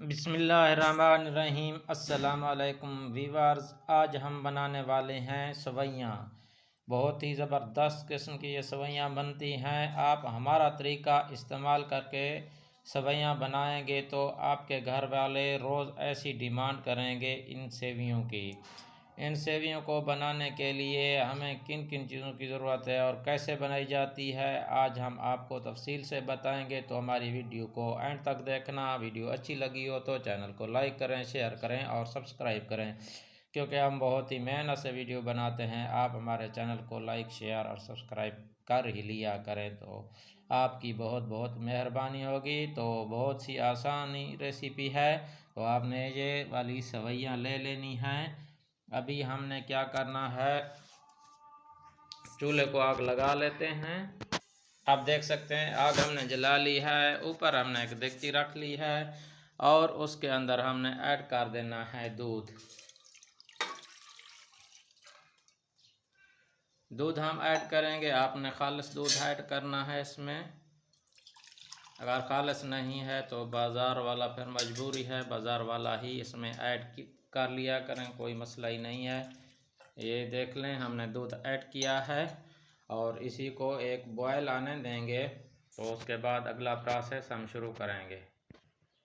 बिस्मिल्लाहिर्रहमानिर्रहीम। अस्सलाम वालेकुम वीवर्स, आज हम बनाने वाले हैं सवैयाँ। बहुत ही ज़बरदस्त किस्म की ये सवैयाँ बनती हैं। आप हमारा तरीका इस्तेमाल करके सवैयाँ बनाएंगे तो आपके घर वाले रोज़ ऐसी डिमांड करेंगे इन सेवियों की। इन सेवियों को बनाने के लिए हमें किन किन चीज़ों की ज़रूरत है और कैसे बनाई जाती है, आज हम आपको तफसील से बताएंगे। तो हमारी वीडियो को एंड तक देखना। वीडियो अच्छी लगी हो तो चैनल को लाइक करें, शेयर करें और सब्सक्राइब करें, क्योंकि हम बहुत ही मेहनत से वीडियो बनाते हैं। आप हमारे चैनल को लाइक, शेयर और सब्सक्राइब कर ही लिया करें तो आपकी बहुत बहुत मेहरबानी होगी। तो बहुत सी आसानी रेसिपी है। तो आपने ये वाली सवैयाँ ले लेनी हैं। अभी हमने क्या करना है, चूल्हे को आग लगा लेते हैं। आप देख सकते हैं आग हमने जला ली है। ऊपर हमने एक देगची रख ली है और उसके अंदर हमने ऐड कर देना है दूध। दूध हम ऐड करेंगे, आपने खालिस दूध ऐड करना है इसमें। अगर खालिस नहीं है तो बाज़ार वाला फिर मजबूरी है, बाज़ार वाला ही इसमें ऐड कर लिया करें, कोई मसला ही नहीं है। ये देख लें हमने दूध ऐड किया है और इसी को एक बॉयल आने देंगे, तो उसके बाद अगला प्रोसेस हम शुरू करेंगे।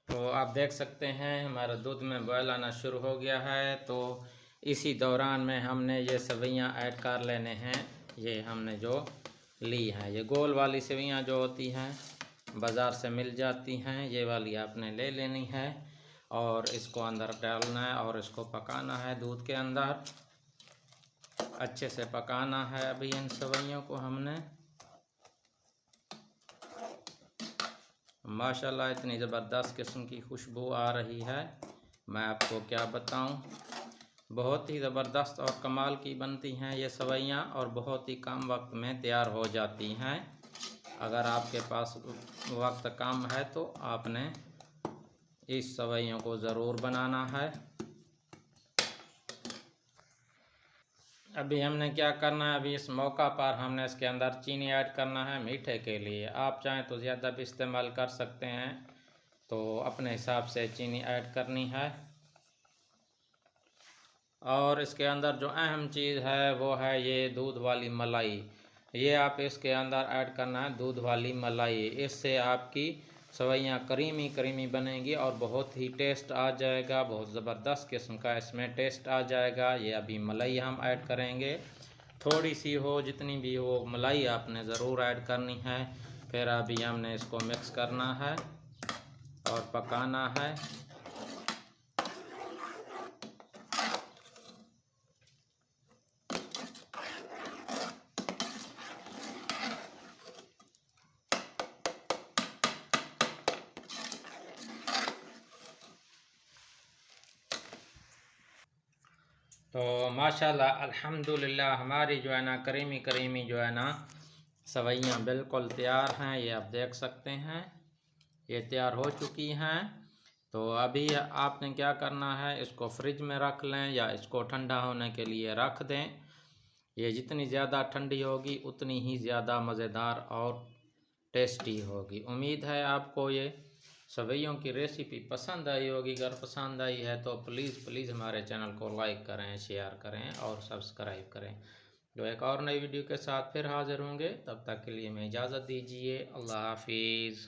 तो आप देख सकते हैं हमारा दूध में बॉयल आना शुरू हो गया है। तो इसी दौरान में हमने ये सवैयाँ ऐड कर लेने हैं। ये हमने जो ली हैं, ये गोल वाली सवैयाँ जो होती हैं बाज़ार से मिल जाती हैं, ये वाली आपने ले लेनी है और इसको अंदर डालना है और इसको पकाना है दूध के अंदर। अच्छे से पकाना है। अभी इन सवैयों को हमने माशाल्लाह इतनी ज़बरदस्त किस्म की खुशबू आ रही है, मैं आपको क्या बताऊं। बहुत ही ज़बरदस्त और कमाल की बनती हैं ये सवैयाँ और बहुत ही कम वक्त में तैयार हो जाती हैं। अगर आपके पास वक्त कम है तो आपने इस सवैयों को ज़रूर बनाना है। अभी हमने क्या करना है, अभी इस मौका पर हमने इसके अंदर चीनी ऐड करना है मीठे के लिए। आप चाहें तो ज़्यादा भी इस्तेमाल कर सकते हैं, तो अपने हिसाब से चीनी ऐड करनी है। और इसके अंदर जो अहम चीज़ है वो है ये दूध वाली मलाई। ये आप इसके अंदर ऐड करना है, दूध वाली मलाई। इससे आपकी सवैयाँ करीमी करीमी बनेंगी और बहुत ही टेस्ट आ जाएगा, बहुत ज़बरदस्त किस्म का इसमें टेस्ट आ जाएगा। ये अभी मलाई हम ऐड करेंगे, थोड़ी सी हो जितनी भी हो मलाई आपने ज़रूर ऐड करनी है। फिर अभी हमने इसको मिक्स करना है और पकाना है। तो माशाल्लाह अल्हम्दुलिल्लाह हमारी जो है ना करीमी करीमी जो है ना सवैयाँ बिल्कुल तैयार हैं। ये आप देख सकते हैं ये तैयार हो चुकी हैं। तो अभी आपने क्या करना है, इसको फ्रिज में रख लें या इसको ठंडा होने के लिए रख दें। ये जितनी ज़्यादा ठंडी होगी उतनी ही ज़्यादा मज़ेदार और टेस्टी होगी। उम्मीद है आपको ये सवैयों की रेसिपी पसंद आई होगी। अगर पसंद आई है तो प्लीज़ हमारे चैनल को लाइक करें, शेयर करें और सब्सक्राइब करें। जो एक और नई वीडियो के साथ फिर हाज़िर होंगे, तब तक के लिए मैं इजाज़त दीजिए। अल्लाह हाफिज़।